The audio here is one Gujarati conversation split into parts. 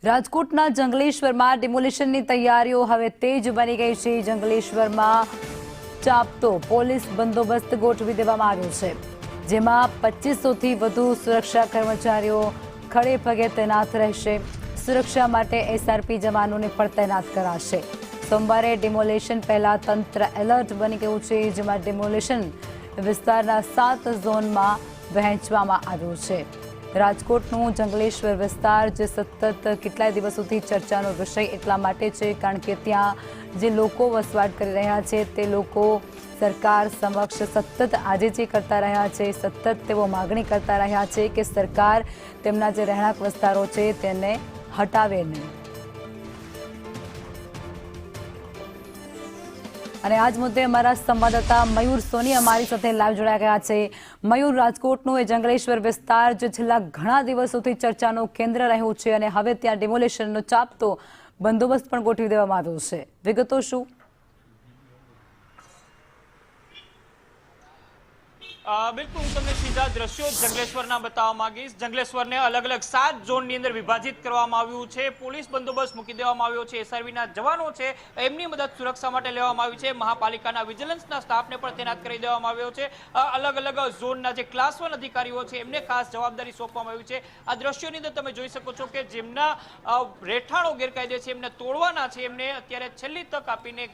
રાજકોટના જંગલેશ્વરમાં ડિમોલિશનની તૈયારીઓ હવે તેજ બની ગઈ છે। જંગલેશ્વરમાં ચાંપતો પોલીસ બંદોબસ્ત ગોઠવી દેવામાં આવ્યો છે, જેમાં 2500થી વધુ સુરક્ષા કર્મચારીઓ ખડે પગે તૈનાત રહેશે। સુરક્ષા માટે એસઆરપી જવાનોને પણ તૈનાત કરાશે। સોમવારે ડિમોલિશન પહેલા તંત્ર એલર્ટ બની ગયું છે, જેમાં ડિમોલિશન વિસ્તારના 7 ઝોનમાં વહેંચવામાં આવ્યું છે। રાજકોટનું જંગલેશ્વર વિસ્તાર જે સતત કેટલાય દિવસોથી ચર્ચાનો વિષય એટલા માટે છે કારણ કે ત્યાં જે લોકો વસવાટ કરી રહ્યા છે તે લોકો સરકાર સમક્ષ સતત આજે જે કરતા રહ્યા છે, સતત તેઓ માગણી કરતા રહ્યા છે કે સરકાર તેમના જે રહેણાંક વિસ્તારો છે તેને હટાવે નહીં। અને આજ મુદ્દે અમારા સંવાદદાતા મયુર સોની અમારી સાથે લાઈવ જોડાઈ ગયા છે। મયુર, રાજકોટનું એ જંગલેશ્વર વિસ્તાર જે છેલ્લા ઘણા દિવસોથી ચર્ચાનો કેન્દ્ર રહ્યો છે અને હવે ત્યાં ડિમોલિશનનો ચાંપતો બંદોબસ્ત પણ ગોઠવી દેવામાં આવ્યો છે, વિગતો શું? બિલકુલ, હું તમને સીધા દ્રશ્યો જંગલેશ્વરના બતાવવા માંગીશ। જંગલેશ્વરને અલગ અલગ 7 ઝોનની અંદર વિભાજિત કરવામાં આવ્યું છે। પોલીસ બંદોબસ્ત મૂકી દેવામાં આવ્યો છે। એસઆરબીના જવાનો છે એમની મદદ સુરક્ષા માટે લેવામાં આવી છે। મહાપાલિકાના વિજિલન્સના સ્ટાફને પણ તૈનાત કરી દેવામાં આવ્યો છે। અલગ અલગ ઝોનના જે ક્લાસ 1 અધિકારીઓ છે એમને ખાસ જવાબદારી સોંપવામાં આવી છે। આ દ્રશ્યોની અંદર તમે જોઈ શકો છો કે જેમના રહેઠાણો ગેરકાયદે છે એમને તોડવાના છે, એમને અત્યારે છેલ્લી તક આપીને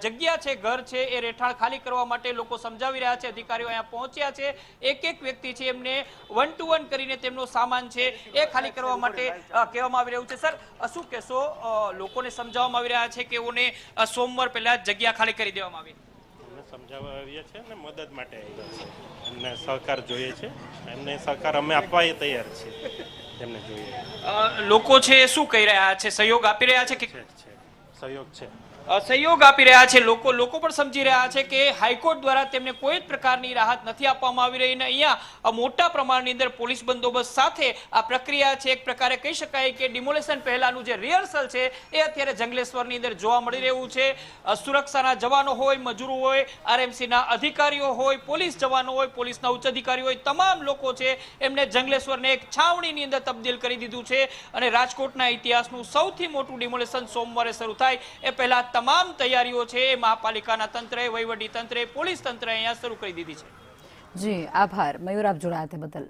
જગ્યા છે, ઘર છે એ રહેઠાણ ખાલી કરવા માટે લોકો સમજાવી રહ્યા છે। અધિકારીઓ અહીંયા પહોંચ્યા છે, એક વ્યક્તિ છે એમને 1 to 1 કરીને તેમનો સામાન છે એ ખાલી કરવા માટે કહેવામાં આવી રહ્યું છે। સર, શું કહેશો? લોકોને સમજાવવામાં આવી રહ્યા છે કે એઓને સોમવાર પહેલા જગ્યા ખાલી કરી દેવામાં આવી? સમજાવવા આવ્યા છે અને મદદ માટે આવ્યા છે। એમને સહકાર જોઈએ છે, એમને સહકાર અમે આપવા તૈયાર છીએ। એમને જોઈએ લોકો છે શું કહી રહ્યા છે? સહયોગ આપી રહ્યા છે કે સહયોગ છે? સહયોગ આપી રહ્યા છે લોકો પણ સમજી રહ્યા છે કે હાઈકોર્ટ દ્વારા તેમને કોઈ જ પ્રકારની રાહત નથી આપવામાં આવી રહી, અને અહીંયા મોટા પ્રમાણની અંદર પોલીસ બંદોબસ્ત સાથે આ પ્રક્રિયા છે એક પ્રકારે કહી શકાય કે ડિમોલિશન પહેલાનું જે રિહર્સલ છે એ અત્યારે જંગલેશ્વરની અંદર જોવા મળી રહ્યું છે। સુરક્ષાના જવાનો હોય, મજૂરો હોય, આરએમસીના અધિકારીઓ હોય, પોલીસ જવાનો હોય, પોલીસના ઉચ્ચ અધિકારીઓ હોય, તમામ લોકો છે એમને જંગલેશ્વરને એક છાવણીની અંદર તબદીલ કરી દીધું છે। અને રાજકોટના ઇતિહાસનું સૌથી મોટું ડિમોલિશન સોમવારે શરૂ થાય એ પહેલા તમામ તૈયારીઓ છે મહાપાલિકાના તંત્રએ, વહીવટી તંત્રએ, પોલીસ તંત્રએ અહીંયા શરૂ કરી દીધી છે। જી આભાર મયુર, આપ જોડાયા તે બદલ।